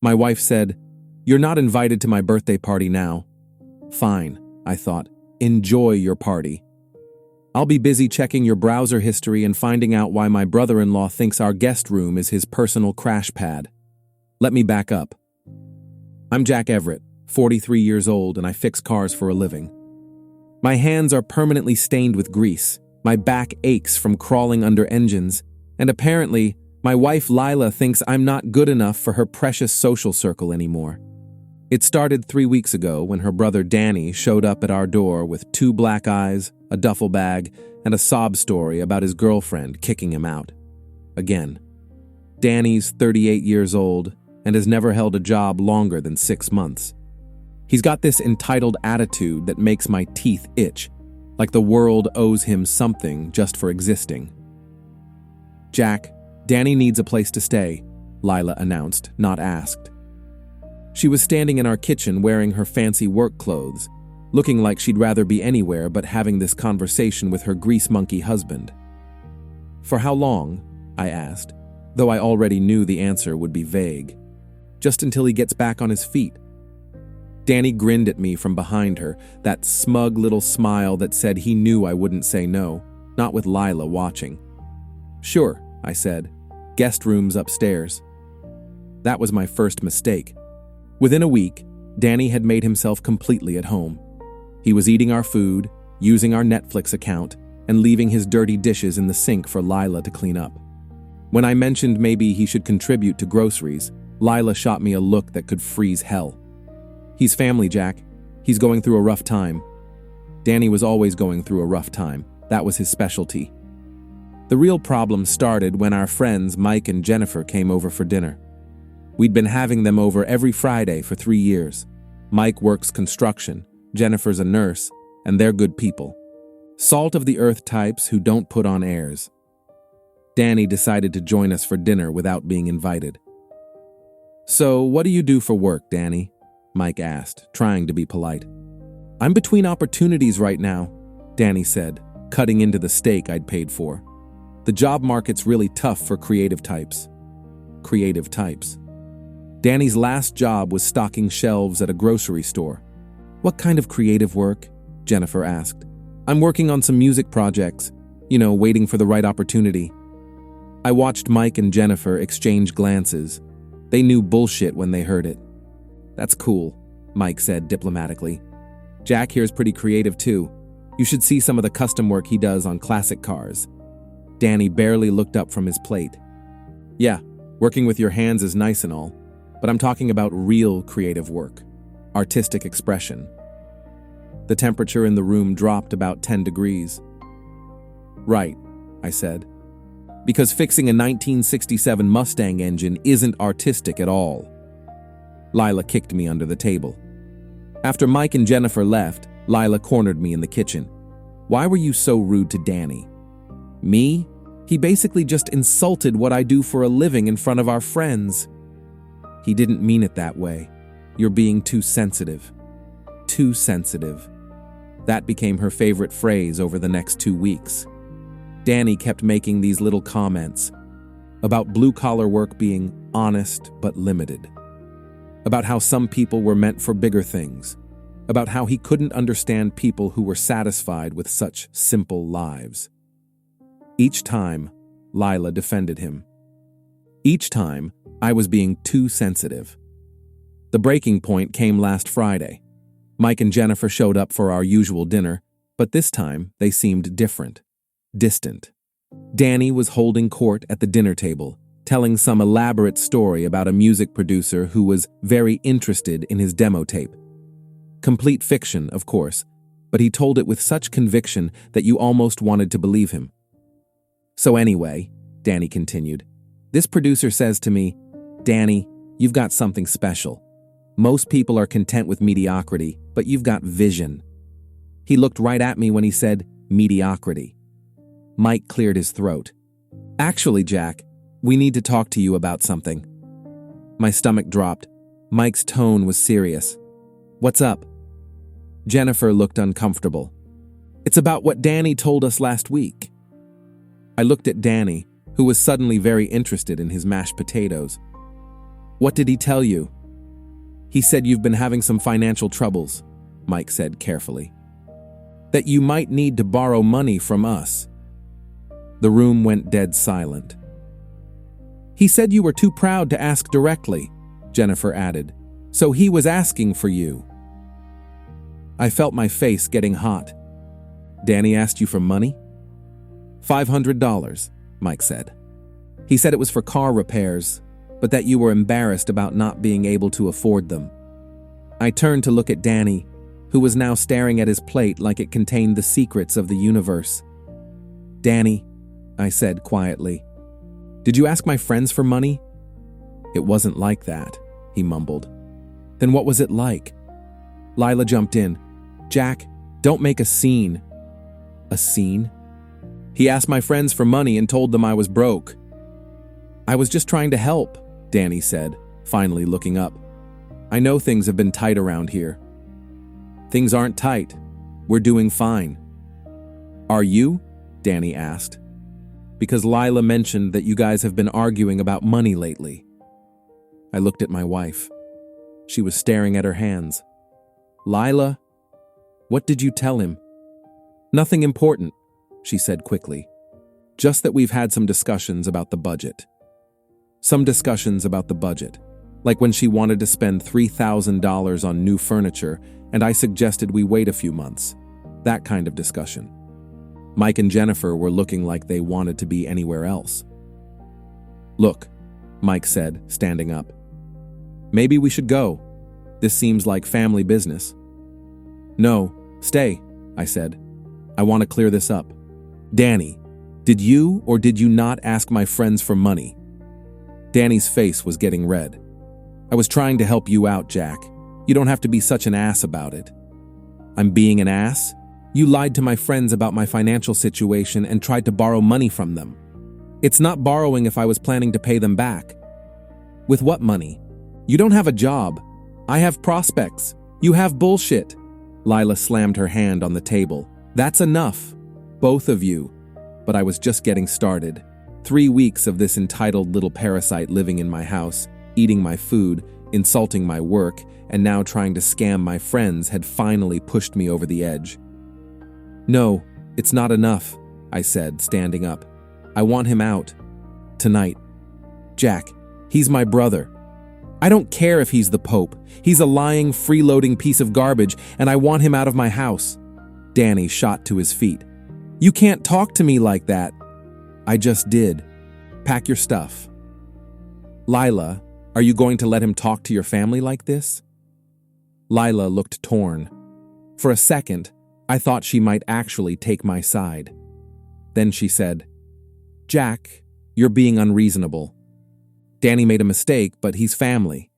My wife said, "You're not invited to my birthday party now." Fine, I thought. Enjoy your party. I'll be busy checking your browser history and finding out why my brother-in-law thinks our guest room is his personal crash pad. Let me back up. I'm Jack Everett, 43 years old, and I fix cars for a living. My hands are permanently stained with grease, my back aches from crawling under engines, and apparently, my wife Lila thinks I'm not good enough for her precious social circle anymore. It started 3 weeks ago when her brother Danny showed up at our door with 2 black eyes, a duffel bag, and a sob story about his girlfriend kicking him out. Again. Danny's 38 years old and has never held a job longer than 6 months. He's got this entitled attitude that makes my teeth itch, like the world owes him something just for existing. "Jack, Danny needs a place to stay," Lila announced, not asked. She was standing in our kitchen wearing her fancy work clothes, looking like she'd rather be anywhere but having this conversation with her grease monkey husband. "For how long?" I asked, though I already knew the answer would be vague. "Just until he gets back on his feet." Danny grinned at me from behind her, that smug little smile that said he knew I wouldn't say no, not with Lila watching. "Sure," I said. "Guest room's upstairs." That was my first mistake. Within a week, Danny had made himself completely at home. He was eating our food, using our Netflix account, and leaving his dirty dishes in the sink for Lila to clean up. When I mentioned maybe he should contribute to groceries, Lila shot me a look that could freeze hell. "He's family, Jack. He's going through a rough time." Danny was always going through a rough time. That was his specialty. The real problem started when our friends Mike and Jennifer came over for dinner. We'd been having them over every Friday for 3 years. Mike works construction, Jennifer's a nurse, and they're good people. Salt-of-the-earth types who don't put on airs. Danny decided to join us for dinner without being invited. "So, what do you do for work, Danny?" Mike asked, trying to be polite. "I'm between opportunities right now," Danny said, cutting into the steak I'd paid for. "The job market's really tough for creative types." Creative types. Danny's last job was stocking shelves at a grocery store. "What kind of creative work?" Jennifer asked. "I'm working on some music projects, waiting for the right opportunity." I watched Mike and Jennifer exchange glances. They knew bullshit when they heard it. "That's cool," Mike said diplomatically. "Jack here's pretty creative too. You should see some of the custom work he does on classic cars." Danny barely looked up from his plate. "Yeah, working with your hands is nice and all, but I'm talking about real creative work, artistic expression." The temperature in the room dropped about 10 degrees. "Right," I said. "Because fixing a 1967 Mustang engine isn't artistic at all." Lila kicked me under the table. After Mike and Jennifer left, Lila cornered me in the kitchen. "Why were you so rude to Danny?" "Me? He basically just insulted what I do for a living in front of our friends." "He didn't mean it that way. You're being too sensitive." Too sensitive. That became her favorite phrase over the next 2 weeks. Danny kept making these little comments about blue-collar work being honest but limited, about how some people were meant for bigger things, about how he couldn't understand people who were satisfied with such simple lives. Each time, Lila defended him. Each time, I was being too sensitive. The breaking point came last Friday. Mike and Jennifer showed up for our usual dinner, but this time they seemed different, distant. Danny was holding court at the dinner table, telling some elaborate story about a music producer who was very interested in his demo tape. Complete fiction, of course, but he told it with such conviction that you almost wanted to believe him. "So anyway," Danny continued, "this producer says to me, 'Danny, you've got something special. Most people are content with mediocrity, but you've got vision.'" He looked right at me when he said, "mediocrity." Mike cleared his throat. "Actually, Jack, we need to talk to you about something." My stomach dropped. Mike's tone was serious. "What's up?" Jennifer looked uncomfortable. "It's about what Danny told us last week." I looked at Danny, who was suddenly very interested in his mashed potatoes. What did he tell you? He said you've been having some financial troubles, Mike said carefully. That you might need to borrow money from us. The room went dead silent. He said you were too proud to ask directly, Jennifer added, so he was asking for you. I felt my face getting hot. Danny asked you for money? $500, Mike said. He said it was for car repairs, but that you were embarrassed about not being able to afford them. I turned to look at Danny, who was now staring at his plate like it contained the secrets of the universe. Danny, I said quietly, did you ask my friends for money? It wasn't like that, he mumbled. Then what was it like? Lila jumped in. Jack, don't make a scene. A scene? He asked my friends for money and told them I was broke. I was just trying to help, Danny said, finally looking up. I know things have been tight around here. Things aren't tight. We're doing fine. Are you? Danny asked. Because Lila mentioned that you guys have been arguing about money lately. I looked at my wife. She was staring at her hands. Lila, what did you tell him? Nothing important, she said quickly. Just that we've had some discussions about the budget. Some discussions about the budget, like when she wanted to spend $3,000 on new furniture and I suggested we wait a few months. That kind of discussion. Mike and Jennifer were looking like they wanted to be anywhere else. Look, Mike said, standing up. Maybe we should go. This seems like family business. No, stay, I said. I want to clear this up. Danny, did you or did you not ask my friends for money? Danny's face was getting red. I was trying to help you out, Jack. You don't have to be such an ass about it. I'm being an ass? You lied to my friends about my financial situation and tried to borrow money from them. It's not borrowing if I was planning to pay them back. With what money? You don't have a job. I have prospects. You have bullshit. Lila slammed her hand on the table. That's enough. Both of you. But I was just getting started. 3 weeks of this entitled little parasite living in my house, eating my food, insulting my work, and now trying to scam my friends had finally pushed me over the edge. No, it's not enough, I said, standing up. I want him out. Tonight. Jack, he's my brother. I don't care if he's the Pope. He's a lying, freeloading piece of garbage, and I want him out of my house. Danny shot to his feet. You can't talk to me like that. I just did. Pack your stuff. Lila, are you going to let him talk to your family like this? Lila looked torn. For a second, I thought she might actually take my side. Then she said, Jack, you're being unreasonable. Danny made a mistake, but he's family.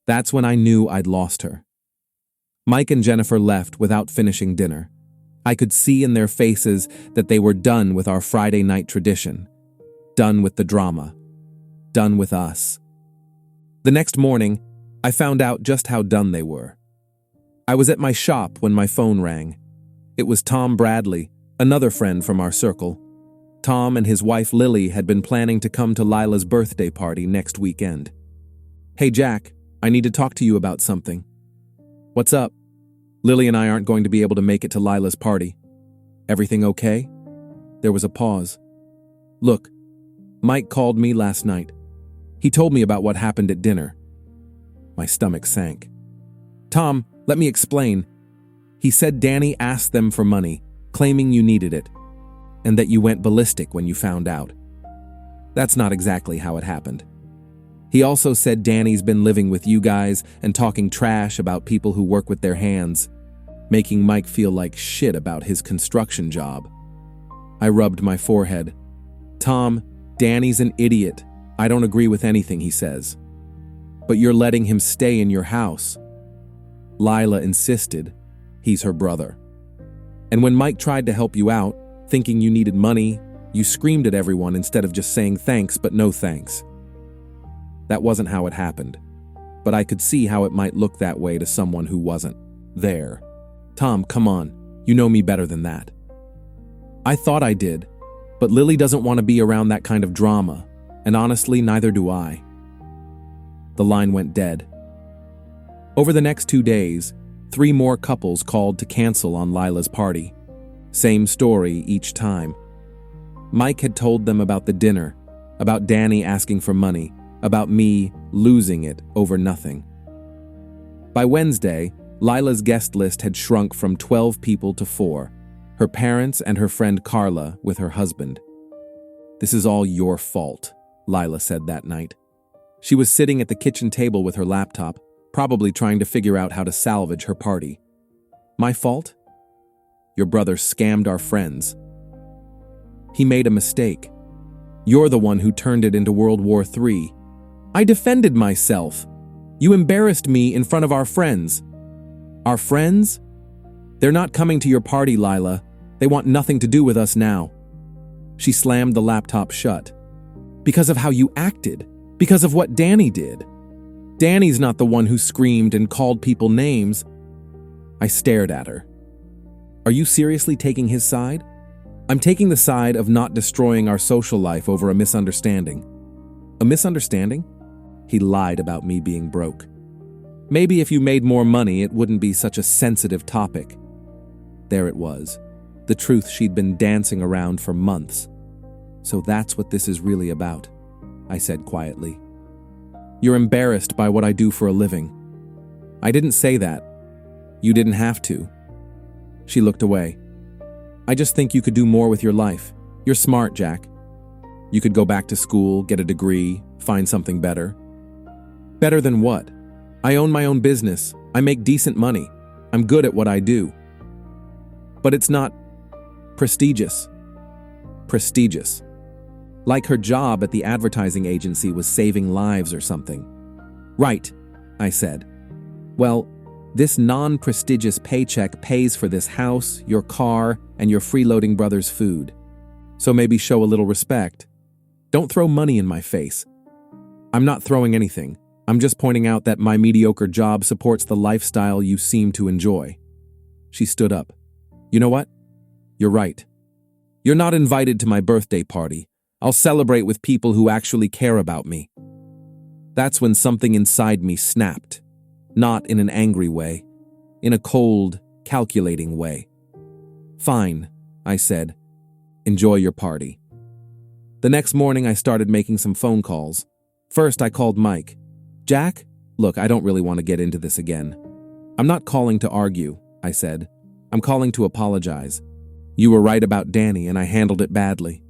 That's when I knew I'd lost her. Mike and Jennifer left without finishing dinner. I could see in their faces that they were done with our Friday night tradition. Done with the drama. Done with us. The next morning, I found out just how done they were. I was at my shop when my phone rang. It was Tom Bradley, another friend from our circle. Tom and his wife Lily had been planning to come to Lila's birthday party next weekend. Hey Jack, I need to talk to you about something. What's up? Lily and I aren't going to be able to make it to Lila's party. Everything okay? There was a pause. Look, Mike called me last night. He told me about what happened at dinner. My stomach sank. Tom, let me explain. He said Danny asked them for money, claiming you needed it, and that you went ballistic when you found out. That's not exactly how it happened. He also said Danny's been living with you guys and talking trash about people who work with their hands, making Mike feel like shit about his construction job. I rubbed my forehead. Tom, Danny's an idiot. I don't agree with anything he says. But you're letting him stay in your house. Lila insisted. He's her brother. And when Mike tried to help you out, thinking you needed money, you screamed at everyone instead of just saying thanks but no thanks. That wasn't how it happened, but I could see how it might look that way to someone who wasn't there. Tom, come on, you know me better than that. I thought I did, but Lily doesn't want to be around that kind of drama, and honestly, neither do I. The line went dead. Over the next 2 days, 3 more couples called to cancel on Lila's party. Same story each time. Mike had told them about the dinner, about Danny asking for money, about me losing it over nothing. By Wednesday, Lila's guest list had shrunk from 12 people to 4, her parents and her friend Carla with her husband. "This is all your fault," Lila said that night. She was sitting at the kitchen table with her laptop, probably trying to figure out how to salvage her party. "My fault? Your brother scammed our friends. He made a mistake. You're the one who turned it into World War III. I defended myself. You embarrassed me in front of our friends." "Our friends? They're not coming to your party, Lila. They want nothing to do with us now." She slammed the laptop shut. "Because of how you acted. Because of what Danny did. Danny's not the one who screamed and called people names." I stared at her. "Are you seriously taking his side?" "I'm taking the side of not destroying our social life over a misunderstanding." "A misunderstanding?" He lied about me being broke. "Maybe if you made more money, it wouldn't be such a sensitive topic." There it was, the truth she'd been dancing around for months. "So that's what this is really about," I said quietly. "You're embarrassed by what I do for a living." "I didn't say that. You didn't have to." She looked away. "I just think you could do more with your life. You're smart, Jack. You could go back to school, get a degree, find something better." "Better than what? I own my own business. I make decent money. I'm good at what I do." "But it's not prestigious." "Prestigious. Like her job at the advertising agency was saving lives or something." "Right," I said. "Well, this non-prestigious paycheck pays for this house, your car, and your freeloading brother's food. So maybe show a little respect. Don't throw money in my face." "I'm not throwing anything. I'm just pointing out that my mediocre job supports the lifestyle you seem to enjoy." She stood up. "You know what? You're right. You're not invited to my birthday party. I'll celebrate with people who actually care about me." That's when something inside me snapped. Not in an angry way, in a cold, calculating way. "Fine," I said. "Enjoy your party." The next morning I started making some phone calls. First I called Mike. "Jack, look, I don't really want to get into this again. I'm not calling to argue," I said. "I'm calling to apologize. You were right about Danny and I handled it badly.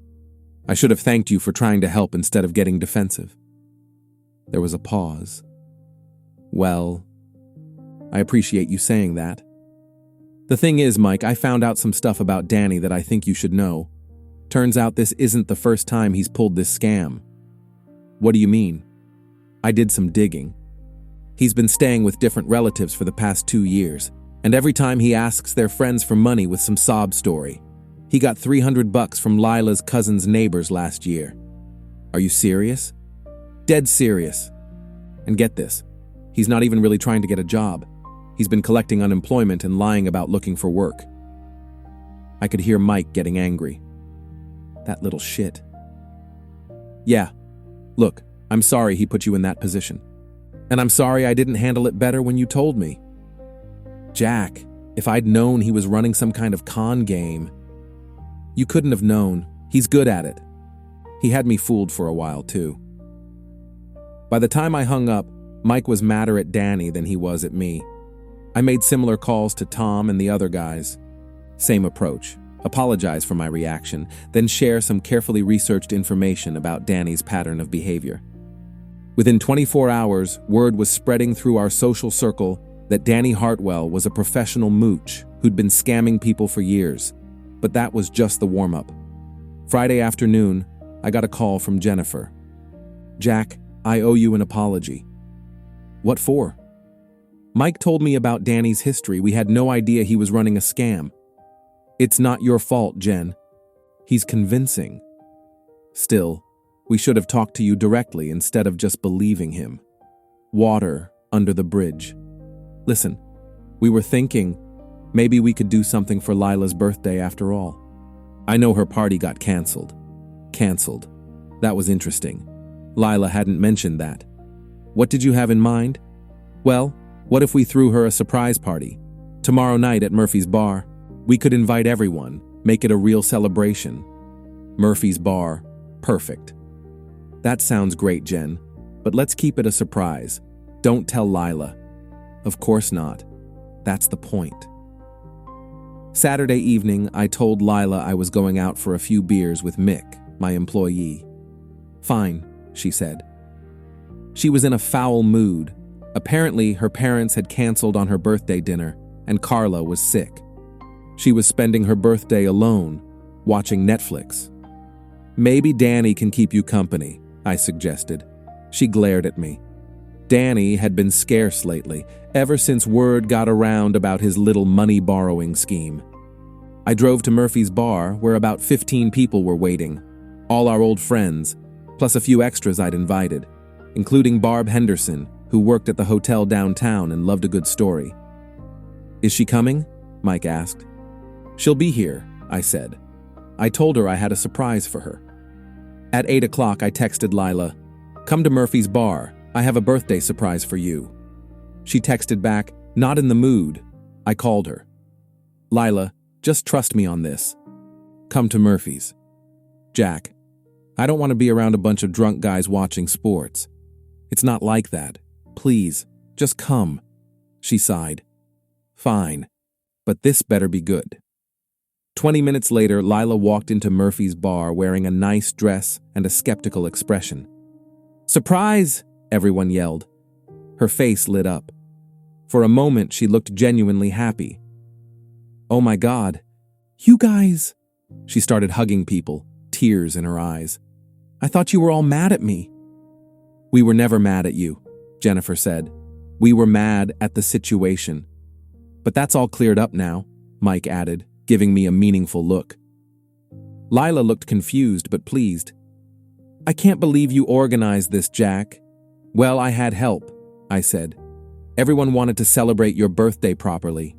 I should have thanked you for trying to help instead of getting defensive." There was a pause. "Well, I appreciate you saying that. The thing is, Mike, I found out some stuff about Danny that I think you should know. Turns out this isn't the first time he's pulled this scam." "What do you mean?" I did some digging. He's been staying with different relatives for the past 2 years, and every time he asks their friends for money with some sob story. He got $300 from Lila's cousin's neighbors last year. "Are you serious?" "Dead serious. And get this, he's not even really trying to get a job. He's been collecting unemployment and lying about looking for work." I could hear Mike getting angry. "That little shit." "Yeah, look, I'm sorry he put you in that position. And I'm sorry I didn't handle it better when you told me." "Jack, if I'd known he was running some kind of con game." "You couldn't have known. He's good at it." He had me fooled for a while, too. By the time I hung up, Mike was madder at Danny than he was at me. I made similar calls to Tom and the other guys. Same approach. Apologize for my reaction, then share some carefully researched information about Danny's pattern of behavior. Within 24 hours, word was spreading through our social circle that Danny Hartwell was a professional mooch who'd been scamming people for years. But that was just the warm-up. Friday afternoon, I got a call from Jennifer. "Jack, I owe you an apology." "What for?" "Mike told me about Danny's history. We had no idea he was running a scam." "It's not your fault, Jen. He's convincing." "Still, we should have talked to you directly instead of just believing him." Water under the bridge. "Listen, we were thinking maybe we could do something for Lila's birthday after all. I know her party got canceled." "Canceled. That was interesting. Lila hadn't mentioned that." What did you have in mind? Well, what if we threw her a surprise party? Tomorrow night at Murphy's Bar. We could invite everyone, make it a real celebration. Murphy's Bar. Perfect. That sounds great, Jen. But let's keep it a surprise. Don't tell Lila. Of course not. That's the point. Saturday evening, I told Lila I was going out for a few beers with Mick, my employee. Fine, she said. She was in a foul mood. Apparently, her parents had canceled on her birthday dinner, and Carla was sick. She was spending her birthday alone, watching Netflix. Maybe Danny can keep you company, I suggested. She glared at me. Danny had been scarce lately, ever since word got around about his little money-borrowing scheme. I drove to Murphy's Bar, where about 15 people were waiting, all our old friends, plus a few extras I'd invited, including Barb Henderson, who worked at the hotel downtown and loved a good story. Is she coming? Mike asked. She'll be here, I said. I told her I had a surprise for her. At 8 o'clock, I texted Lila, "Come to Murphy's Bar. I have a birthday surprise for you." She texted back, "Not in the mood." I called her. "Lila, just trust me on this. Come to Murphy's." "Jack, I don't want to be around a bunch of drunk guys watching sports. It's not like that. Please, just come." She sighed. "Fine, but this better be good." 20 minutes later, Lila walked into Murphy's Bar wearing a nice dress and a skeptical expression. "Surprise!" everyone yelled. Her face lit up. For a moment, she looked genuinely happy. "Oh my God, you guys!" She started hugging people, tears in her eyes. "I thought you were all mad at me." "We were never mad at you," Jennifer said. "We were mad at the situation. But that's all cleared up now," Mike added, giving me a meaningful look. Lila looked confused but pleased. "I can't believe you organized this, Jack." "Well, I had help," I said. "Everyone wanted to celebrate your birthday properly."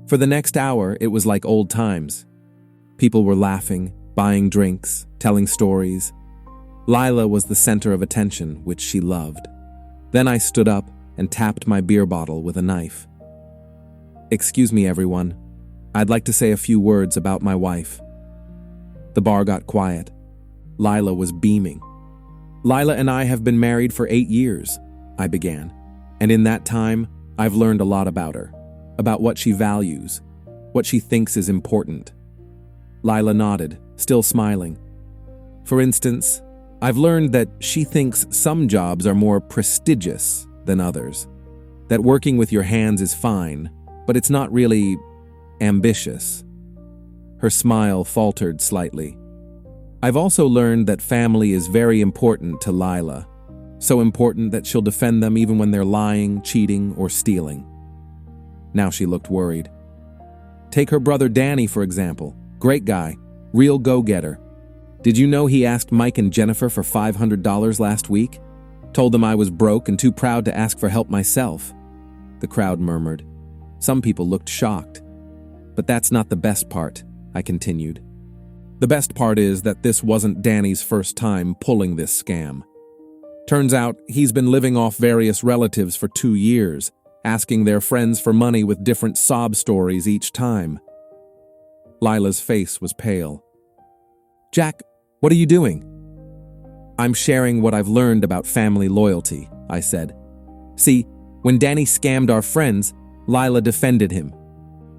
For the next hour, it was like old times. People were laughing, buying drinks, telling stories. Lila was the center of attention, which she loved. Then I stood up and tapped my beer bottle with a knife. "Excuse me, everyone. I'd like to say a few words about my wife." The bar got quiet. Lila was beaming. "Lila and I have been married for 8 years, I began. "And in that time, I've learned a lot about her, about what she values, what she thinks is important." Lila nodded, still smiling. "For instance, I've learned that she thinks some jobs are more prestigious than others, that working with your hands is fine, but it's not really ambitious." Her smile faltered slightly. "I've also learned that family is very important to Lila, so important that she'll defend them even when they're lying, cheating, or stealing." Now she looked worried. "Take her brother Danny, for example. Great guy, real go-getter. Did you know he asked Mike and Jennifer for $500 last week? Told them I was broke and too proud to ask for help myself." The crowd murmured. Some people looked shocked. "But that's not the best part," I continued. "The best part is that this wasn't Danny's first time pulling this scam. Turns out he's been living off various relatives for 2 years, asking their friends for money with different sob stories each time." Lila's face was pale. "Jack, what are you doing?" "I'm sharing what I've learned about family loyalty," I said. "See, when Danny scammed our friends, Lila defended him.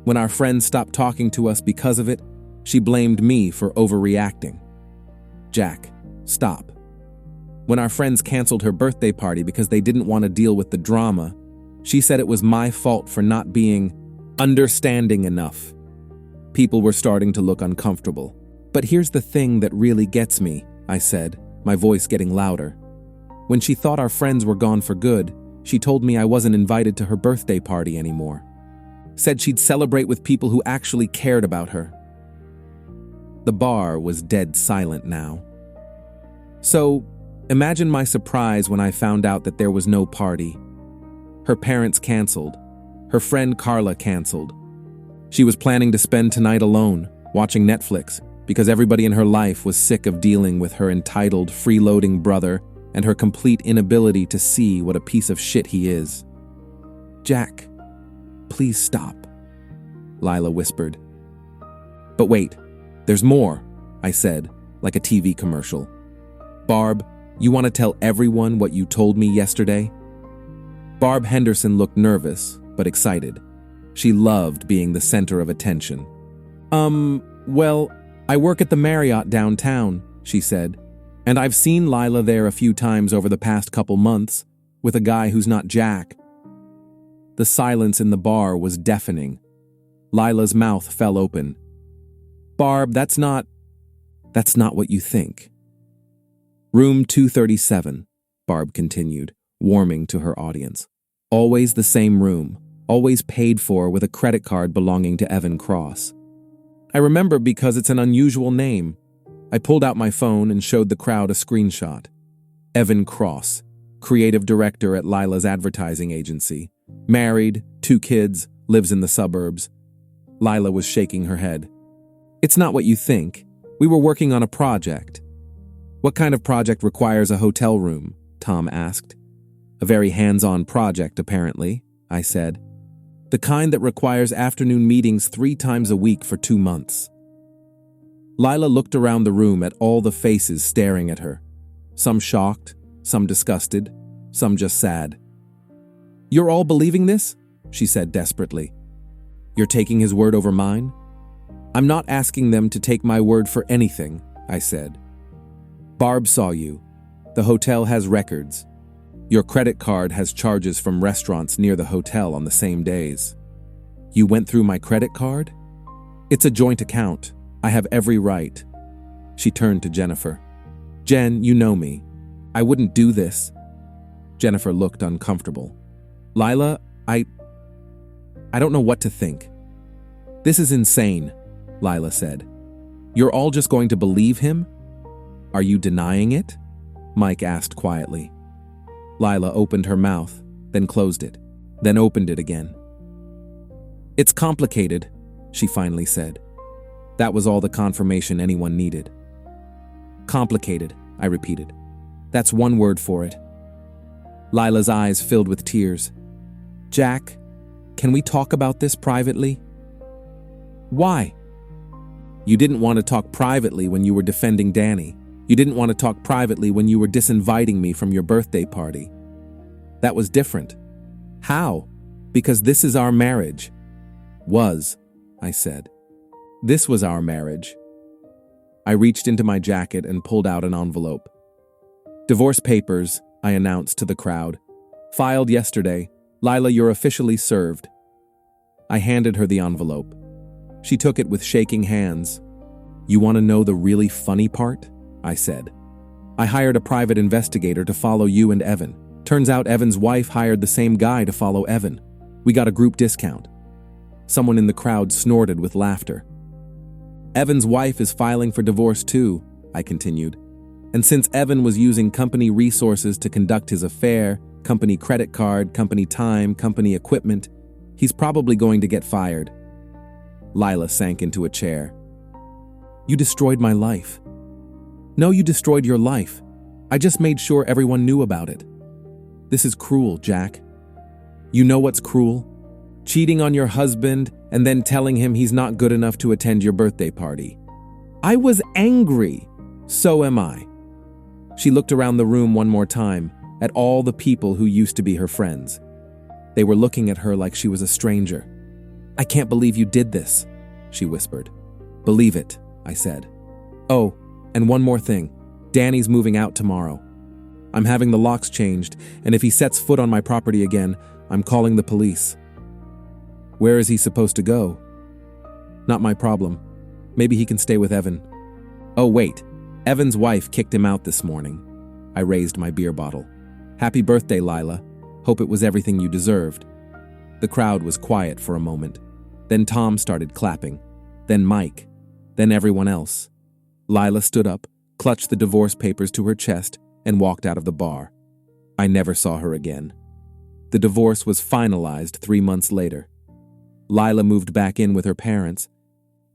When our friends stopped talking to us because of it, she blamed me for overreacting." "Jack, stop. When our friends canceled her birthday party because they didn't want to deal with the drama, she said it was my fault for not being understanding enough." People were starting to look uncomfortable. "But here's the thing that really gets me," I said, my voice getting louder. "When she thought our friends were gone for good, she told me I wasn't invited to her birthday party anymore. Said she'd celebrate with people who actually cared about her." The bar was dead silent now. So, imagine my surprise when I found out that there was no party. Her parents canceled. Her friend Carla canceled. She was planning to spend tonight alone, watching Netflix, because everybody in her life was sick of dealing with her entitled, freeloading brother and her complete inability to see what a piece of shit he is. "Jack, please stop," Lila whispered. "But wait, there's more," I said, like a TV commercial. "Barb, you want to tell everyone what you told me yesterday?" Barb Henderson looked nervous, but excited. She loved being the center of attention. Well, I work at the Marriott downtown," she said, "and I've seen Lila there a few times over the past couple months, with a guy who's not Jack." The silence in the bar was deafening. Lila's mouth fell open. "Barb, that's not what you think." "Room 237, Barb continued, warming to her audience. "Always the same room, always paid for with a credit card belonging to Evan Cross. I remember because it's an unusual name." I pulled out my phone and showed the crowd a screenshot. Evan Cross, creative director at Lila's advertising agency. Married, 2 kids, lives in the suburbs. Lila was shaking her head. "It's not what you think. We were working on a project." "What kind of project requires a hotel room?" Tom asked. "A very hands-on project, apparently," I said. "The kind that requires afternoon meetings 3 times a week for 2 months." Lila looked around the room at all the faces staring at her. Some shocked, some disgusted, some just sad. "You're all believing this?" she said desperately. "You're taking his word over mine?" "I'm not asking them to take my word for anything," I said. "Barb saw you. The hotel has records. Your credit card has charges from restaurants near the hotel on the same days. You went through my credit card? It's a joint account. I have every right." She turned to Jennifer. "Jen, you know me. I wouldn't do this." Jennifer looked uncomfortable. "Lila, I don't know what to think." "This is insane," Lila said. "You're all just going to believe him?" "Are you denying it?" Mike asked quietly. Lila opened her mouth, then closed it, then opened it again. "It's complicated," she finally said. That was all the confirmation anyone needed. "Complicated," I repeated. "That's one word for it." Lila's eyes filled with tears. "Jack, can we talk about this privately?" "Why?" "You didn't want to talk privately when you were defending Danny. You didn't want to talk privately when you were disinviting me from your birthday party. That was different." "How?" "Because this is our marriage." "Was," I said. "This was our marriage." I reached into my jacket and pulled out an envelope. "Divorce papers," I announced to the crowd. "Filed yesterday. Lila, you're officially served." I handed her the envelope. She took it with shaking hands. "You want to know the really funny part?" I said. "I hired a private investigator to follow you and Evan. Turns out Evan's wife hired the same guy to follow Evan. We got a group discount." Someone in the crowd snorted with laughter. "Evan's wife is filing for divorce too," I continued. "And since Evan was using company resources to conduct his affair, company credit card, company time, company equipment, he's probably going to get fired." Lila sank into a chair. "You destroyed my life." "No, you destroyed your life. I just made sure everyone knew about it." "This is cruel, Jack." "You know what's cruel? Cheating on your husband and then telling him he's not good enough to attend your birthday party." "I was angry. So am I." She looked around the room one more time, at all the people who used to be her friends. They were looking at her like she was a stranger. "I can't believe you did this," she whispered. "Believe it," I said. "Oh, and one more thing. Danny's moving out tomorrow. I'm having the locks changed, and if he sets foot on my property again, I'm calling the police." "Where is he supposed to go?" "Not my problem. Maybe he can stay with Evan." "Oh, wait. Evan's wife kicked him out this morning." I raised my beer bottle. "Happy birthday, Lila. Hope it was everything you deserved." The crowd was quiet for a moment. Then Tom started clapping. Then Mike. Then everyone else. Lila stood up, clutched the divorce papers to her chest, and walked out of the bar. I never saw her again. The divorce was finalized 3 months later. Lila moved back in with her parents.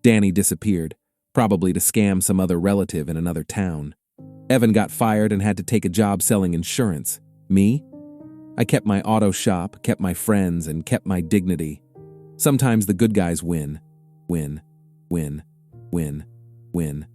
Danny disappeared, probably to scam some other relative in another town. Evan got fired and had to take a job selling insurance. Me? I kept my auto shop, kept my friends, and kept my dignity. Sometimes the good guys win. Win. Win. Win. Win.